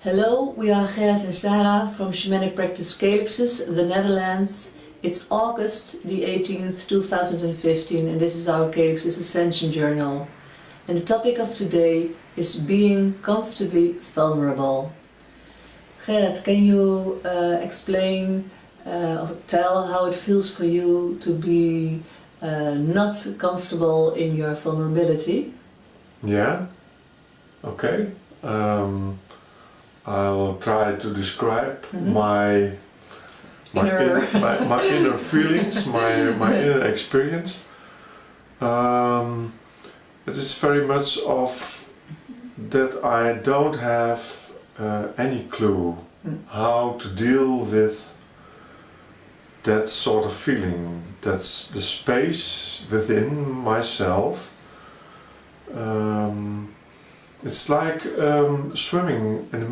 Hello, we are Gerard and Sarah from Shamanic Practice Calyxes, the Netherlands. It's August the 18th, 2015, and this is our Calyxes Ascension Journal. And the topic of today is being comfortably vulnerable. Gerard, can you explain or tell how it feels for you to be not comfortable in your vulnerability? Yeah, okay. I'll try to describe my inner feelings, my inner experience. It is very much of that I don't have any clue how to deal with that sort of feeling. That's the space within myself. It's like swimming in the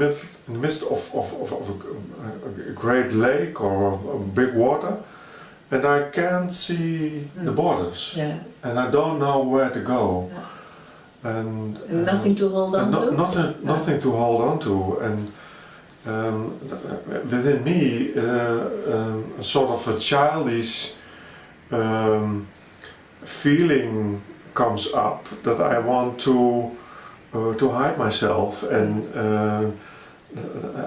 midst of a great lake or a big water, and I can't see the borders, and I don't know where to go, and nothing to hold on to. Nothing to hold on to, and within me, a sort of a childish feeling comes up that I want to hide myself, and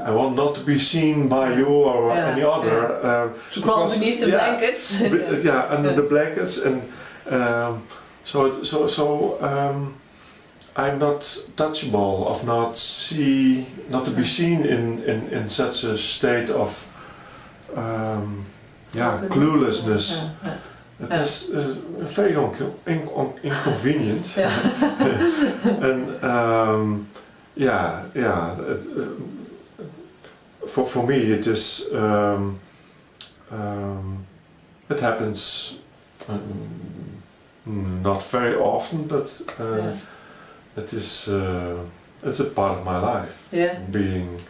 I want not to be seen by you or any other. To crawl beneath the blankets. Under the blankets, and I'm not touchable, of not to be seen in such a state of cluelessness. It is very inconvenient, and for me it is it happens not very often, but it is it's a part of my life, being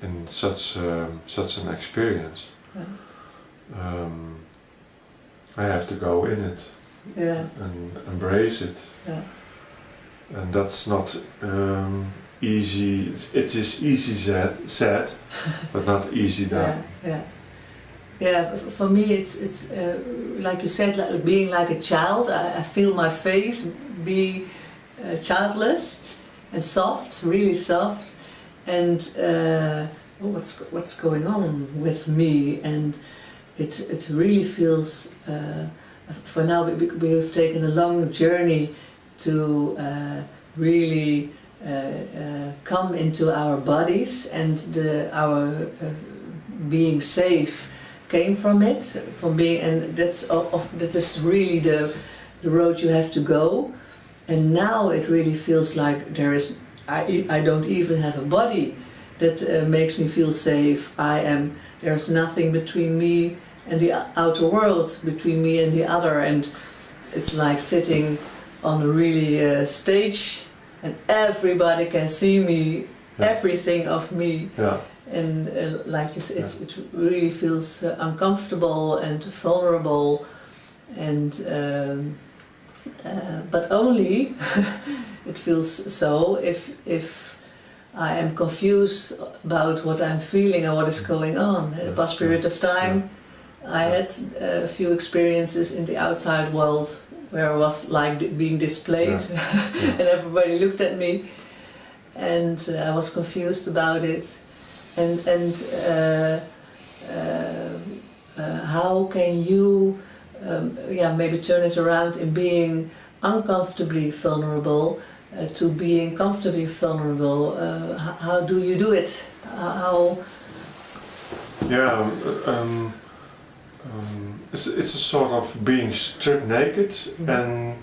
in such an experience. I have to go in it and embrace it, and that's not easy. It is easy said, but not easy done. For me, it's like you said, like being like a child. I feel my face be childless and soft, really soft, and what's going on with me, and it really feels, for now we have taken a long journey to really come into our bodies, and our being safe came from it, and that is really the road you have to go. And now it really feels like I don't even have a body that makes me feel safe. There's nothing between me and the outer world, between me and the other, and it's like sitting on a really stage, and everybody can see me, everything of me, and like you said, it really feels uncomfortable and vulnerable, and but only it feels so if I am confused about what I'm feeling and what is going on. In the past period of time, I had a few experiences in the outside world where I was like being displayed, and everybody looked at me, and I was confused about it. And how can you maybe turn it around in being uncomfortably vulnerable to being comfortably vulnerable? How do you do it? It's a sort of being stripped naked and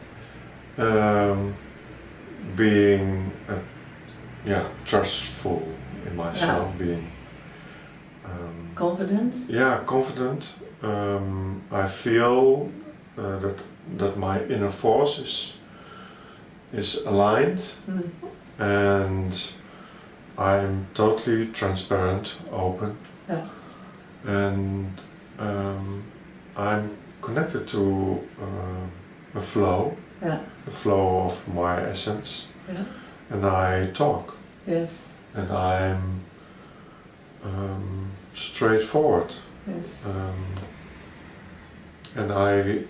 being trustful in myself, being confident. Confident. I feel that my inner force is aligned, and I'm totally transparent, open, and I'm connected to a flow of my essence, and I talk. Yes. and I'm straightforward. Yes. And I,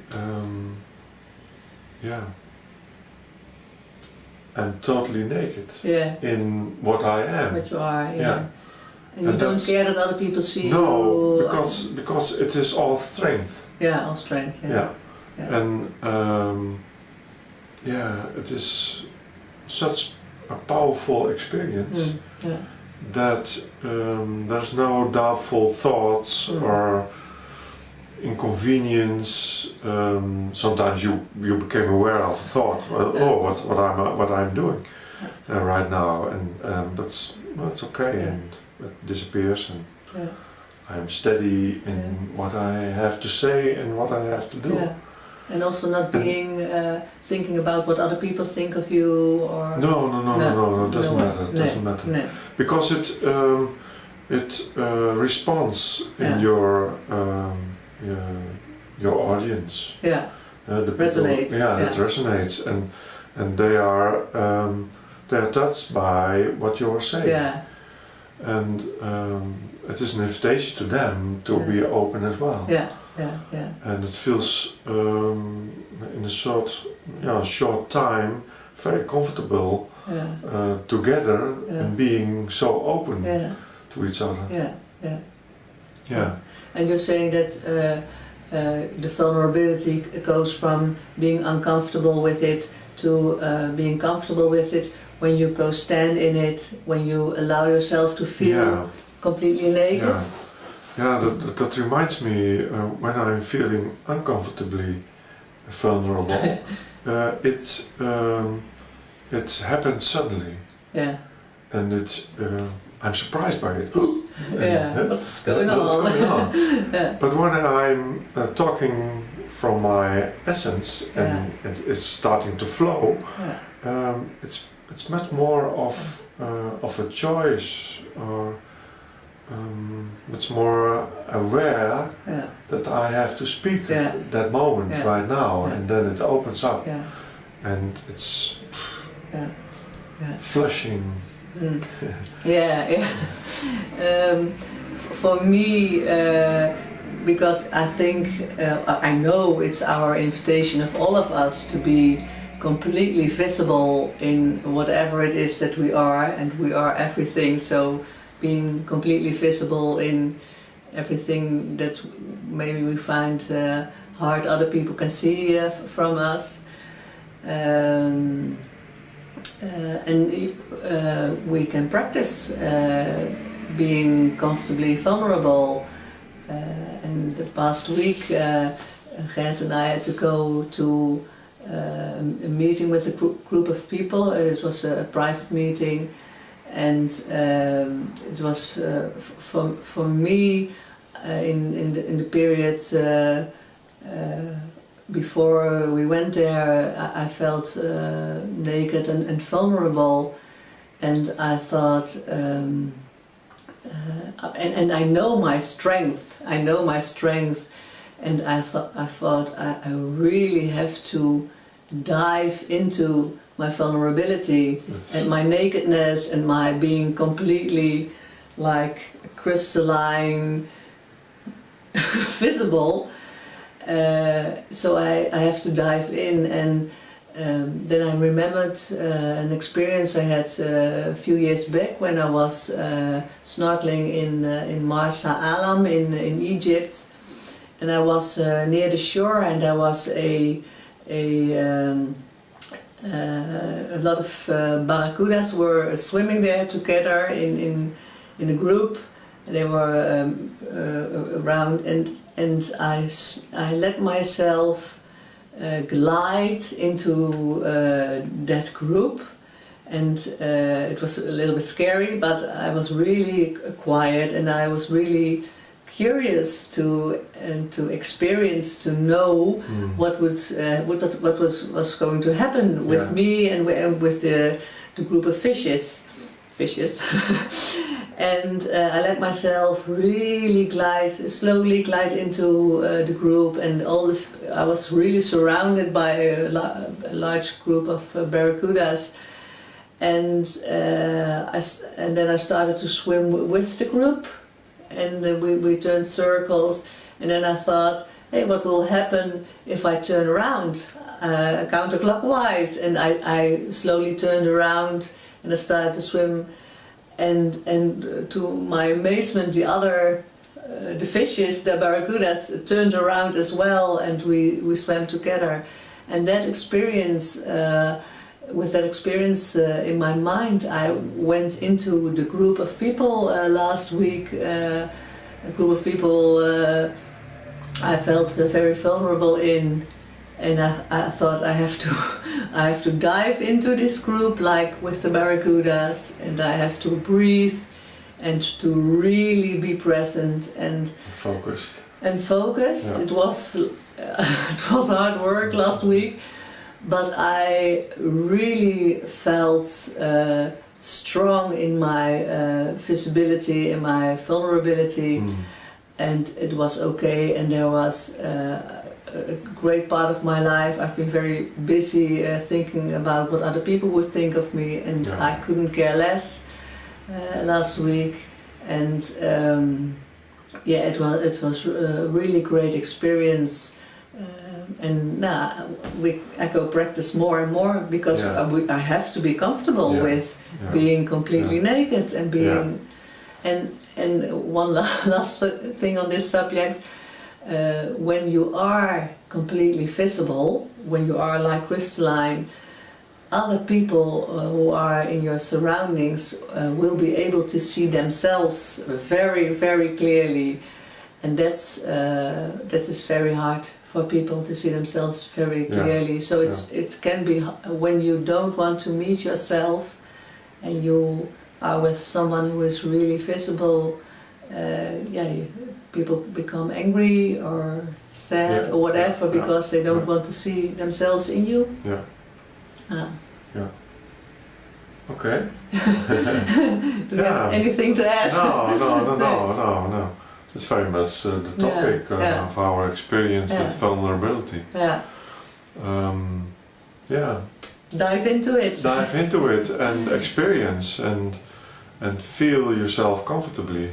I'm totally naked Yeah. in what I am. What you are. Yeah. Yeah. And you don't care that other people see No, you. because it is all strength. Yeah, all strength. Yeah. Yeah. Yeah. And it is such a powerful experience Yeah. that there's no doubtful thoughts or inconvenience. Sometimes you became aware of a thought. What I'm doing right now, and that's okay, and it disappears, and I'm steady in what I have to say and what I have to do. Yeah. And also not being thinking about what other people think of you, or No, it doesn't matter. It doesn't matter. No. Because it responds in your audience. Yeah. The people, Resonates. It resonates, and they are touched by what you are saying. Yeah. And it is an invitation to them to be open as well. Yeah. And it feels in a short time very comfortable together and being so open to each other. Yeah. And you're saying that the vulnerability goes from being uncomfortable with it to being comfortable with it when you go stand in it, when you allow yourself to feel completely naked. Yeah, that reminds me when I'm feeling uncomfortably vulnerable. It happens suddenly. Yeah. And I'm surprised by it. What's going on? What's going on? But when I'm talking from my essence and it's starting to flow, it's much more of a choice, or much more aware that I have to speak at that moment right now, and then it opens up, and it's flushing. For me, because I think, I know it's our invitation of all of us to be completely visible in whatever it is that we are, and we are everything, so being completely visible in everything that maybe we find hard other people can see from us. And we can practice being comfortably vulnerable. And the past week, Gert and I had to go to a meeting with a group of people. It was a private meeting, and it was for me in the period before we went there, I felt naked and vulnerable, and I thought, and I know my strength. And I thought I really have to dive into my vulnerability and my nakedness and my being completely like crystalline, visible. So I have to dive in, and then I remembered an experience I had a few years back when I was snorkeling in Marsa Alam in Egypt, and I was near the shore, and there was a lot of barracudas were swimming there together in a group. They were around, and I let myself glide into that group, and it was a little bit scary, but I was really quiet, and I was really curious to experience, to know what was going to happen with me and with the group of fishes. And I let myself really slowly glide into the group, and I was really surrounded by a large group of barracudas, and and then I started to swim with the group, and we turned circles, and then I thought, hey, what will happen if I turn around counterclockwise? And I slowly turned around and I started to swim, and to my amazement, the fishes, the barracudas, turned around as well, and we swam together. And that experience, with that experience in my mind, I went into the group of people last week, a group of people I felt very vulnerable in, and I thought I have to dive into this group like with the barracudas, and I have to breathe and to really be present and focused. And focused. Yeah. It was hard work last week, but I really felt strong in my visibility, in my vulnerability, and it was okay. And there was a great part of my life I've been very busy thinking about what other people would think of me, and I couldn't care less last week. And it was a really great experience. And now I go practice more and more because I have to be comfortable with being completely naked and being and one last thing on this subject, when you are completely visible, when you are like crystalline, other people who are in your surroundings will be able to see themselves very, very clearly, and that is very hard for people to see themselves very clearly. So it can be when you don't want to meet yourself, and you are with someone who is really visible. People become angry or sad or whatever because they don't want to see themselves in you. Okay. Do you have anything to add? No. It's very much the topic of our experience with vulnerability. Dive into it. Dive into it and experience and feel yourself comfortably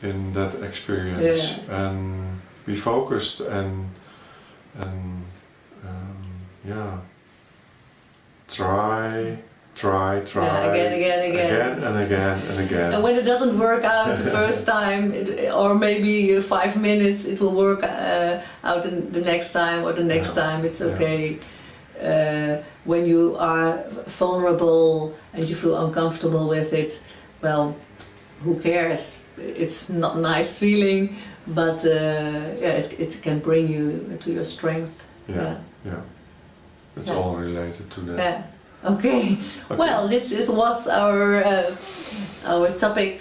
in that experience, and be focused and try again and again. And when it doesn't work out the first time, or maybe 5 minutes, it will work out the next time or the next time. It's okay. When you are vulnerable and you feel uncomfortable with it, well, who cares? It's not a nice feeling, but it can bring you to your strength. It's all related to that. Okay. Well, this was our topic,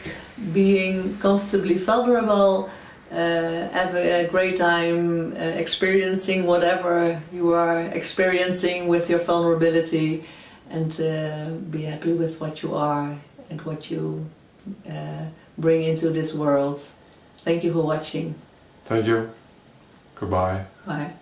being comfortably vulnerable. Have a great time experiencing whatever you are experiencing with your vulnerability, and be happy with what you are and what you bring into this world. Thank you for watching. Thank you. Goodbye. Bye.